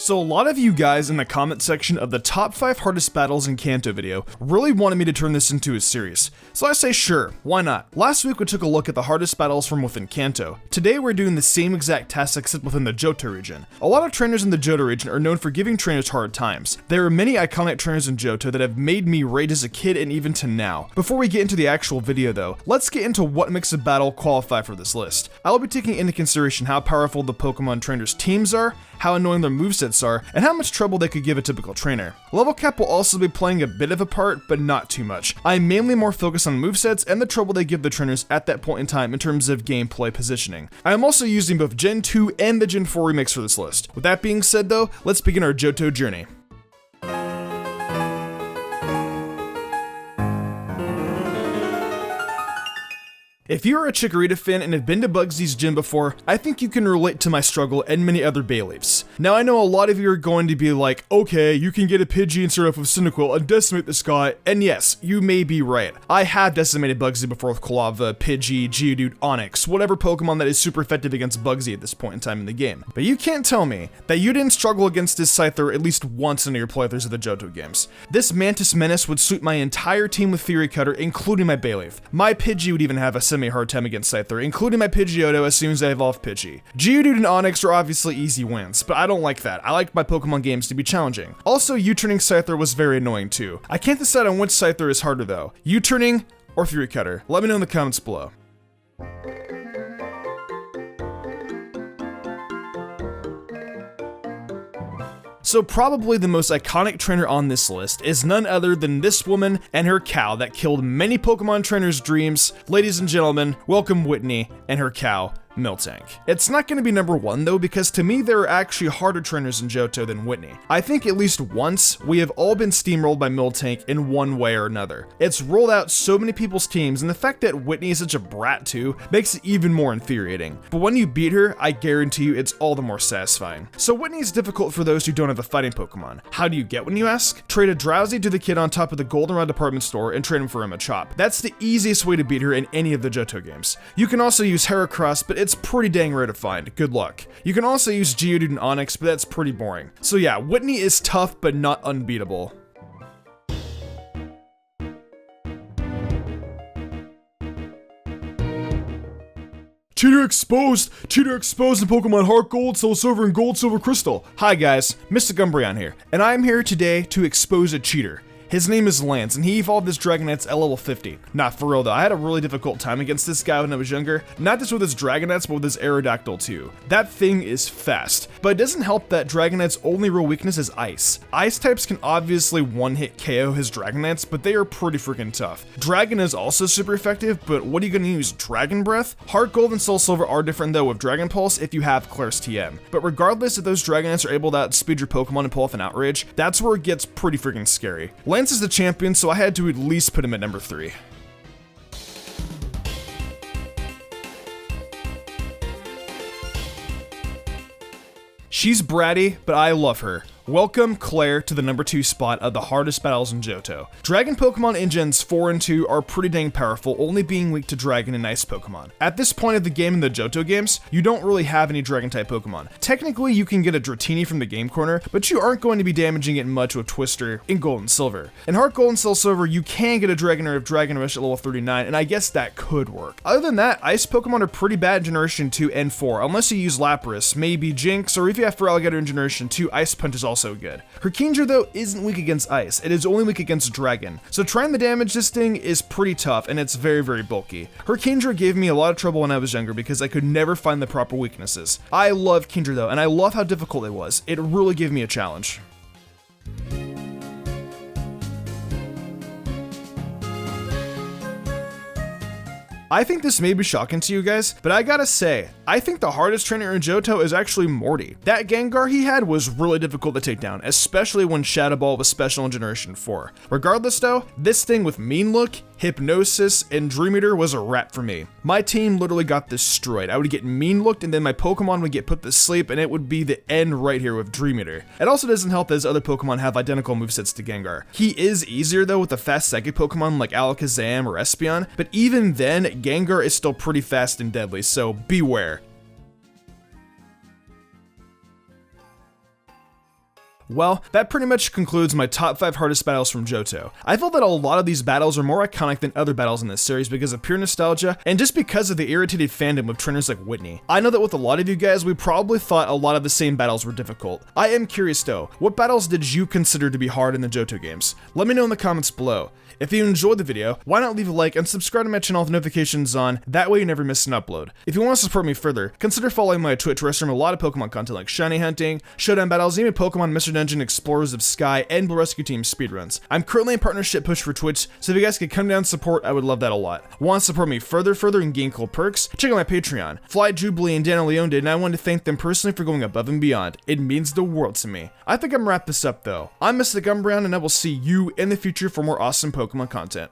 So a lot of you guys in the comment section of the top 5 hardest battles in Kanto video really wanted me to turn this into a series. So I say sure, why not? Last week we took a look at the hardest battles from within Kanto. Today we're doing the same exact task except within the Johto region. A lot of trainers in the Johto region are known for giving trainers hard times. There are many iconic trainers in Johto that have made me rage as a kid and even to now. Before we get into the actual video though, let's get into what makes a battle qualify for this list. I will be taking into consideration how powerful the Pokemon trainers' teams are, how annoying their movesets are, and how much trouble they could give a typical trainer. Level cap will also be playing a bit of a part, but not too much. I'm mainly more focused on movesets and the trouble they give the trainers at that point in time in terms of gameplay positioning. I am also using both Gen 2 and the Gen 4 remakes for this list. With that being said though, let's begin our Johto journey. If you're a Chikorita fan and have been to Bugsy's gym before, I think you can relate to my struggle and many other Bayleafs. Now I know a lot of you are going to be like, okay, you can get a Pidgey and start off with Cyndaquil and decimate this guy, and yes, you may be right. I have decimated Bugsy before with Kolava, Pidgey, Geodude, Onix, whatever Pokemon that is super effective against Bugsy at this point in time in the game. But you can't tell me that you didn't struggle against this Scyther at least once in your playthroughs of the Johto games. This Mantis Menace would sweep my entire team with Fury Cutter, including my Bayleaf. My Pidgey would even have a semi-hard time against Scyther, including my Pidgeotto as soon as I evolve Pidgey. Geodude and Onix are obviously easy wins, but I don't like that. I like my Pokemon games to be challenging. Also, U-turning Scyther was very annoying too. I can't decide on which Scyther is harder though, U-turning or Fury Cutter. Let me know in the comments below. So probably the most iconic trainer on this list is none other than this woman and her cow that killed many Pokemon trainers' dreams. Ladies and gentlemen, welcome Whitney and her cow, Miltank. It's not going to be number 1 though, because to me there are actually harder trainers in Johto than Whitney. I think at least once we have all been steamrolled by Miltank in one way or another. It's rolled out so many people's teams, and the fact that Whitney is such a brat too makes it even more infuriating. But when you beat her, I guarantee you it's all the more satisfying. So Whitney is difficult for those who don't have a fighting Pokemon. How do you get one, you ask? Trade a Drowsy to the kid on top of the Goldenrod department store and trade him for a Machop. That's the easiest way to beat her in any of the Johto games. You can also use Heracross, but it's pretty dang rare to find. Good luck. You can also use Geodude and Onix, but that's pretty boring. So yeah, Whitney is tough, but not unbeatable. Cheater exposed in Pokemon Heart Gold, Soul Silver, and Gold Silver Crystal. Hi guys, Mystic Umbreon here, and I'm here today to expose a cheater. His name is Lance, and he evolved his Dragonets at level 50. Not for real though, I had a really difficult time against this guy when I was younger. Not just with his Dragonets, but with his Aerodactyl too. That thing is fast, but it doesn't help that Dragonet's only real weakness is Ice. Ice types can obviously one-hit KO his Dragonets, but they are pretty freaking tough. Dragon is also super effective, but what are you gonna use, Dragon Breath? Heart Gold and Soul Silver are different though with Dragon Pulse if you have Claire's TM. But regardless if those Dragonets are able to outspeed your Pokemon and pull off an Outrage, that's where it gets pretty freaking scary. Lance is the champion, so I had to at least put him at number 3. She's bratty, but I love her. Welcome, Claire, to the number 2 spot of the hardest battles in Johto. Dragon Pokemon in Gens 4 and 2 are pretty dang powerful, only being weak to Dragon and Ice Pokemon. At this point of the game in the Johto games, you don't really have any Dragon-type Pokemon. Technically, you can get a Dratini from the game corner, but you aren't going to be damaging it much with Twister in Gold and Silver. In Heart Gold and Soul Silver, you can get a Dragonair of Dragon Rush at level 39, and I guess that could work. Other than that, Ice Pokemon are pretty bad in Generation 2 and 4, unless you use Lapras, maybe Jinx, or if you have Feraligatr in Generation 2, Ice Punch is also good. Her Kingdra though isn't weak against Ice, it is only weak against Dragon, so trying to damage this thing is pretty tough and it's very bulky. Her Kingdra gave me a lot of trouble when I was younger because I could never find the proper weaknesses. I love Kingdra though, and I love how difficult it was. It really gave me a challenge. I think this may be shocking to you guys, but I gotta say, I think the hardest trainer in Johto is actually Morty. That Gengar he had was really difficult to take down, especially when Shadow Ball was special in Generation 4. Regardless though, this thing with Mean Look, Hypnosis, and Dream Eater was a wrap for me. My team literally got destroyed. I would get Mean Looked and then my Pokemon would get put to sleep and it would be the end right here with Dream Eater. It also doesn't help that his other Pokemon have identical movesets to Gengar. He is easier though with a fast psychic Pokemon like Alakazam or Espeon, but even then, Gengar is still pretty fast and deadly, so beware. Well, that pretty much concludes my top 5 hardest battles from Johto. I feel that a lot of these battles are more iconic than other battles in this series because of pure nostalgia and just because of the irritated fandom of trainers like Whitney. I know that with a lot of you guys, we probably thought a lot of the same battles were difficult. I am curious though, what battles did you consider to be hard in the Johto games? Let me know in the comments below. If you enjoyed the video, why not leave a like and subscribe to my channel with notifications on, that way you never miss an upload. If you want to support me further, consider following my Twitch where I stream a lot of Pokemon content like shiny hunting, showdown battles, even Pokemon Mr. Dungeon, Explorers of Sky, and Blue Rescue Team speedruns. I'm currently in partnership push for Twitch, so if you guys could come down and support, I would love that a lot. Want to support me further and gain cool perks? Check out my Patreon. Fly Jubilee and Daniel Leone did, and I want to thank them personally for going above and beyond. It means the world to me. I think I'm gonna wrap this up though. I'm Mystic Umbreon, and I will see you in the future for more awesome Pokemon content.